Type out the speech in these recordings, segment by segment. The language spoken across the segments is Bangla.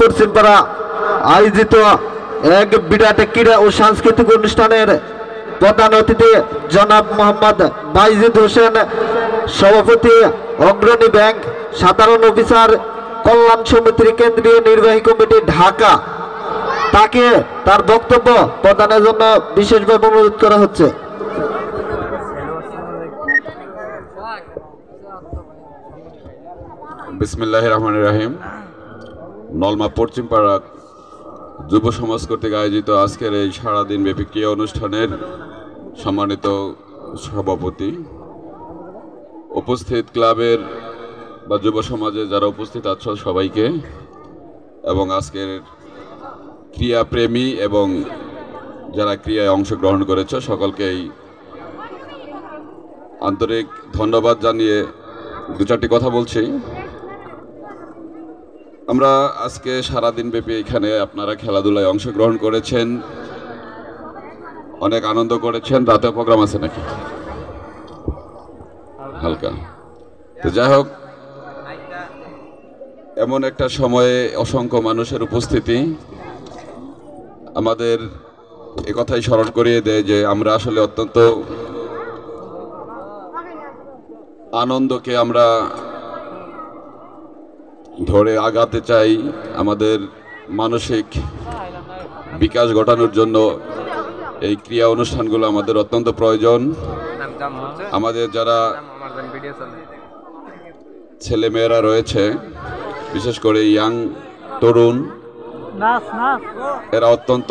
পশ্চিমপাড়া আয়োজিত এক বিরাট ক্রীড়া ও সাংস্কৃতিক অনুষ্ঠানের প্রধান অতিথি জনাব মোহাম্মদ বাইজিদ হোসেন, সভাপতি অগ্রণী ব্যাংক সাধারণ অফিসার কল্যাণ সমিতির কেন্দ্রীয় নির্বাহী কমিটি ঢাকা, তাকে তার বক্তব্য প্রদানের জন্য বিশেষভাবে অনুরোধ করা হচ্ছে। বিসমিল্লাহির রহমানির রহিম। নলমা পশ্চিমপাড়া যুব সমাজ কর্তৃক আয়োজিত আজকের এই সারাদিন ব্যাপী ক্রীড়া অনুষ্ঠানের সম্মানিত সভাপতি, উপস্থিত ক্লাবের বা যুব সমাজে যারা উপস্থিত আছো সবাইকে, এবং আজকের ক্রীড়া প্রেমী এবং যারা ক্রীড়ায় অংশগ্রহণ করেছে সকলকেই আন্তরিক ধন্যবাদ জানিয়ে দু চারটি কথা বলছি। আমরা আজকে সারাদিন ব্যাপী এখানে আপনারা খেলাধুলায় অংশগ্রহণ করেছেন, অনেক আনন্দ করেছেন। রাতে প্রোগ্রাম আছে নাকি? হালকা। তো যাই হোক, এমন একটা সময়ে অসংখ্য মানুষের উপস্থিতি আমাদের একথাই স্মরণ করিয়ে দেয় যে আমরা আসলে অত্যন্ত আনন্দকে আমরা ধরে আগাতে চাই। আমাদের মানসিক বিকাশ ঘটানোর জন্য এই ক্রীড়া অনুষ্ঠানগুলো আমাদের অত্যন্ত প্রয়োজন। আমাদের যারা ছেলেমেয়েরা রয়েছে, বিশেষ করে ইয়াং তরুণ, এরা অত্যন্ত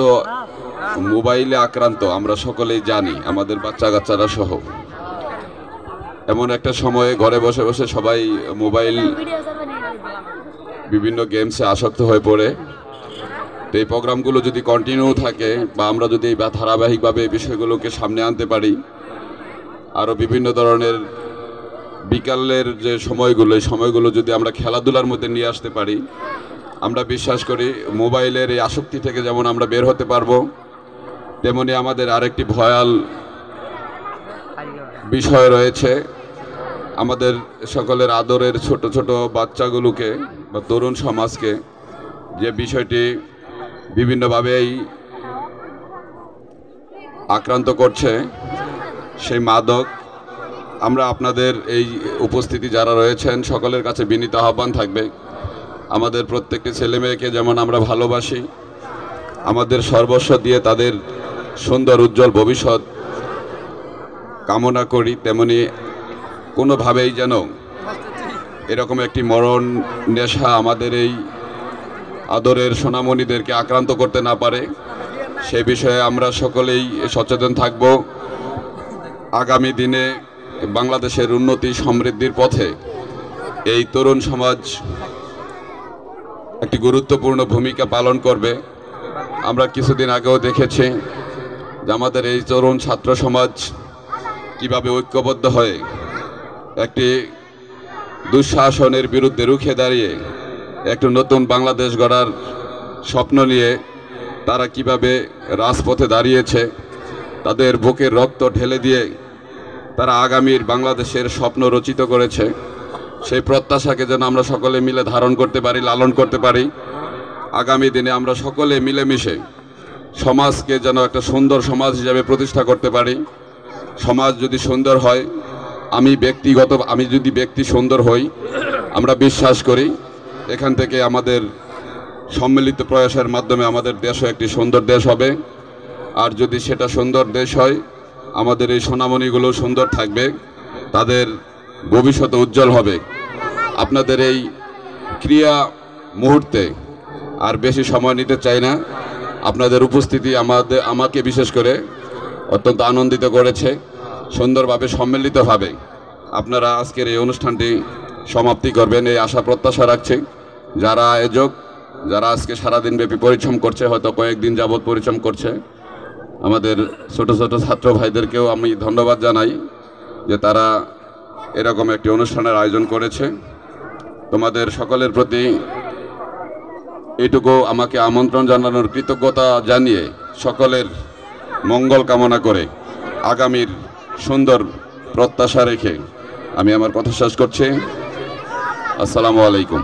মোবাইলে আক্রান্ত, আমরা সকলেই জানি, আমাদের বাচ্চা কাচ্চারা সহ। এমন একটা সময়ে ঘরে বসে বসে সবাই মোবাইল বিভিন্ন গেমসে আসক্ত হয়ে পড়ে। তো এই প্রোগ্রামগুলো যদি কন্টিনিউ থাকে বা আমরা যদি ধারাবাহিকভাবে এই বিষয়গুলোকে সামনে আনতে পারি, আরও বিভিন্ন ধরনের বিকালের যে সময়গুলো, এই সময়গুলো যদি আমরা খেলাধুলার মধ্যে নিয়ে আসতে পারি, আমরা বিশ্বাস করি মোবাইলের এই আসক্তি থেকে যেমন আমরা বের হতে পারবো, তেমনি আমাদের আরেকটি ভয়াল বিষয় রয়েছে। আমাদের সকলের আদরের ছোট ছোট বাচ্চাগুলোকে বা তরুণ সমাজকে যে বিষয়টি বিভিন্নভাবেই আক্রান্ত করছে, সেই মাদক। আমরা আপনাদের এই উপস্থিতি যারা রয়েছেন সকলের কাছে বিনীত আহ্বান থাকবে, আমাদের প্রত্যেকটি ছেলেমেয়েকে যেমন আমরা ভালোবাসি, আমাদের সর্বস্ব দিয়ে তাদের সুন্দর উজ্জ্বল ভবিষ্যৎ কামনা করি, তেমনি কোনোভাবেই যেন এরকম একটি মরণ নেশা আমাদের এই আদরের সোনামণিদেরকে আক্রান্ত করতে না পারে, সে বিষয়ে আমরা সকলেই সচেতন থাকব। আগামী দিনে বাংলাদেশের উন্নতি সমৃদ্ধির পথে এই তরুণ সমাজ একটি গুরুত্বপূর্ণ ভূমিকা পালন করবে। আমরা কিছুদিন আগেও দেখেছি যে আমাদের এই তরুণ ছাত্র সমাজ কিভাবে ঐক্যবদ্ধ হয়ে একটি দুঃশাসনের বিরুদ্ধে রুখে দাঁড়িয়ে একটু নতুন বাংলাদেশ গড়ার স্বপ্ন নিয়ে তারা কিভাবে রাজপথে দাঁড়িয়েছে, তাদের বুকের রক্ত ঢেলে দিয়ে তারা আগামীর বাংলাদেশের স্বপ্ন রচিত করেছে। সেই প্রত্যাশাকে যেন আমরা সকলে মিলে ধারণ করতে পারি, লালন করতে পারি। আগামী দিনে আমরা সকলে মিলেমিশে সমাজকে যেন একটা সুন্দর সমাজ হিসাবে প্রতিষ্ঠা করতে পারি। সমাজ যদি সুন্দর হয়, আমি যদি ব্যক্তি সুন্দর হই, আমরা বিশ্বাস করি এখান থেকে আমাদের সম্মিলিত প্রয়াসের মাধ্যমে আমাদের দেশও একটি সুন্দর দেশ হবে। আর যদি সেটা সুন্দর দেশ হয়, আমাদের এই সোনামণিগুলো সুন্দর থাকবে, তাদের ভবিষ্যৎ উজ্জ্বল হবে। আপনাদের এই ক্রীড়া মুহূর্তে আর বেশি সময় নিতে চাই না। আপনাদের উপস্থিতি আমাকে বিশেষ করে অত্যন্ত আনন্দিত করেছে। সুন্দরভাবে সম্মিলিতভাবে আপনারা আজকের এই অনুষ্ঠানটি সমাপ্তি করবেন এই আশা প্রত্যাশা রাখছি। যারা আয়োজক, যারা আজকে সারাদিন ব্যাপী পরিশ্রম করছে, হয়তো কয়েকদিন যাবৎ পরিশ্রম করছে, আমাদের ছোট ছোট ছাত্র ভাইদেরকেও আমি ধন্যবাদ জানাই যে তারা এরকম একটি অনুষ্ঠানের আয়োজন করেছে। তোমাদের সকলের প্রতি এইটুকু আমাকে আমন্ত্রণ জানানোর কৃতজ্ঞতা জানিয়ে সকলের মঙ্গল কামনা করে আগামীর সুন্দর প্রত্যাশা রেখে আমি আমার কথা শেষ করছি। আসসালামু আলাইকুম।